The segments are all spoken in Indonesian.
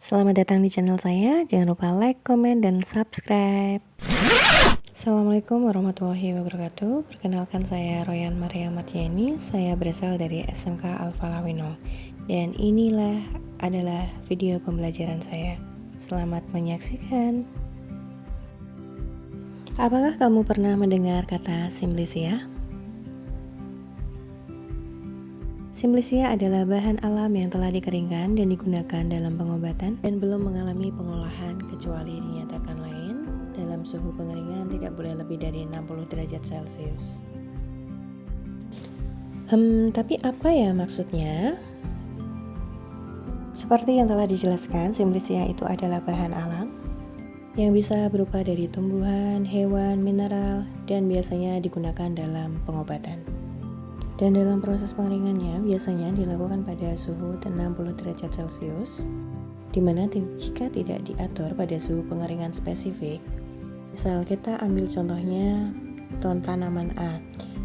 Selamat datang di channel saya. Jangan lupa like, komen, dan subscribe. Assalamualaikum warahmatullahi wabarakatuh. Perkenalkan, saya Royan Maria Matyani. Saya berasal dari SMK Al-Falawinol. Dan inilah adalah video pembelajaran saya. Selamat menyaksikan. Apakah kamu pernah mendengar kata Simplicia? Simplicia adalah bahan alam yang telah dikeringkan dan digunakan dalam pengobatan dan belum mengalami pengolahan kecuali dinyatakan lain. Dalam suhu pengeringan tidak boleh lebih dari 60 derajat Celcius. Tapi apa ya maksudnya? Seperti yang telah dijelaskan, Simplicia itu adalah bahan alam yang bisa berupa dari tumbuhan, hewan, mineral, dan biasanya digunakan dalam pengobatan. Dan dalam proses pengeringannya biasanya dilakukan pada suhu 60 derajat Celcius, di mana jika tidak diatur pada suhu pengeringan spesifik, misal kita ambil contohnya tanaman A,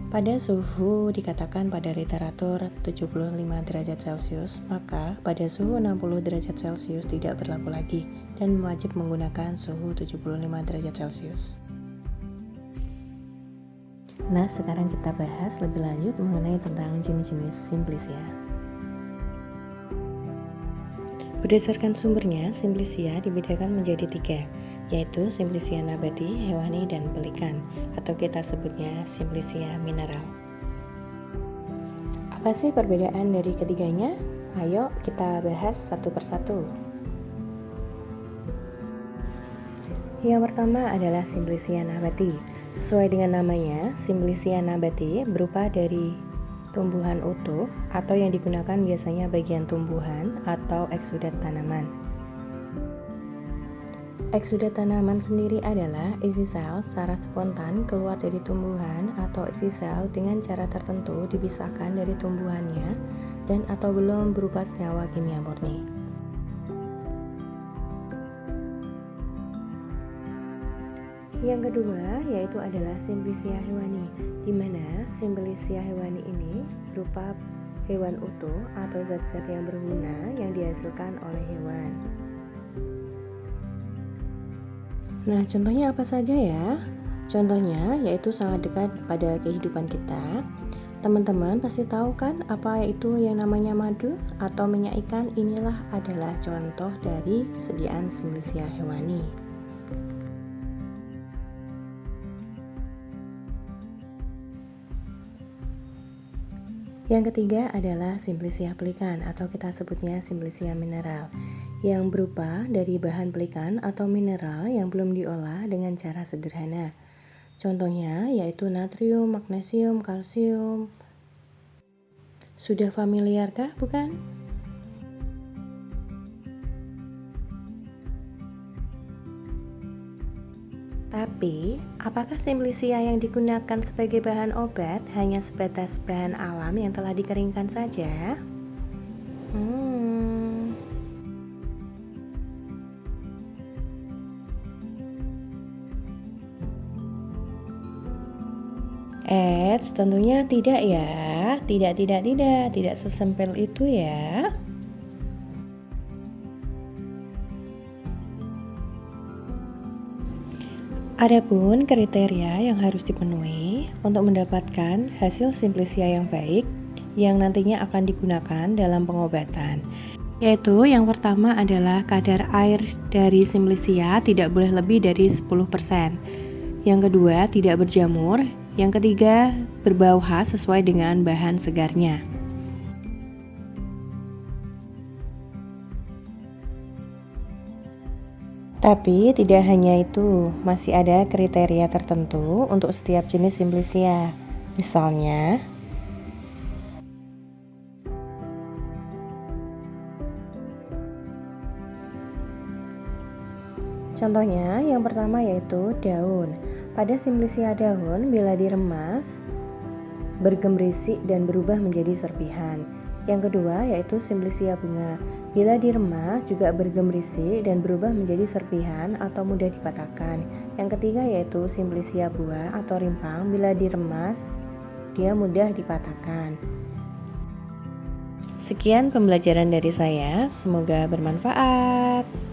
pada suhu dikatakan pada literatur 75 derajat Celcius, maka pada suhu 60 derajat Celcius tidak berlaku lagi dan wajib menggunakan suhu 75 derajat Celcius. Nah, sekarang kita bahas lebih lanjut mengenai tentang jenis-jenis Simplicia. Berdasarkan sumbernya, Simplicia dibedakan menjadi 3, yaitu Simplicia nabati, hewani, dan pelikan, atau kita sebutnya Simplicia mineral. Apa sih perbedaan dari ketiganya? Ayo kita bahas satu persatu. Yang pertama adalah Simplicia nabati. Sesuai dengan namanya, Simplicia nabati berupa dari tumbuhan utuh atau yang digunakan biasanya bagian tumbuhan atau eksudat tanaman. Eksudat tanaman sendiri adalah isi sel secara spontan keluar dari tumbuhan atau isi sel dengan cara tertentu dipisahkan dari tumbuhannya dan atau belum berupa senyawa kimia murni. Yang kedua yaitu adalah Simplicia hewani, di mana Simplicia hewani ini berupa hewan utuh atau zat-zat yang berguna yang dihasilkan oleh hewan. Nah, contohnya apa saja ya? Contohnya yaitu sangat dekat pada kehidupan kita. Teman-teman pasti tahu kan apa itu yang namanya madu atau minyak ikan? Inilah adalah contoh dari sediaan Simplicia hewani. Yang ketiga adalah Simplicia pelikan atau kita sebutnya Simplicia mineral, yang berupa dari bahan pelikan atau mineral yang belum diolah dengan cara sederhana. Contohnya yaitu natrium, magnesium, kalsium. Sudah familiarkah, bukan? Tapi, apakah Simplicia yang digunakan sebagai bahan obat hanya sebatas bahan alam yang telah dikeringkan saja? Tentunya tidak ya. Tidak sesempel itu ya. Adapun kriteria yang harus dipenuhi untuk mendapatkan hasil Simplicia yang baik yang nantinya akan digunakan dalam pengobatan, yaitu yang pertama adalah kadar air dari Simplicia tidak boleh lebih dari 10%. Yang kedua, tidak berjamur. Yang ketiga, berbau khas sesuai dengan bahan segarnya. Tapi tidak hanya itu, masih ada kriteria tertentu untuk setiap jenis Simplicia. Misalnya, contohnya yang pertama yaitu daun. Pada Simplicia daun, bila diremas, bergemerisi dan berubah menjadi serpihan. Yang kedua yaitu Simplicia bunga. Bila diremas juga bergemerisi dan berubah menjadi serpihan atau mudah dipatahkan. Yang ketiga yaitu Simplicia buah atau rimpang. Bila diremas, dia mudah dipatahkan. Sekian pembelajaran dari saya, semoga bermanfaat.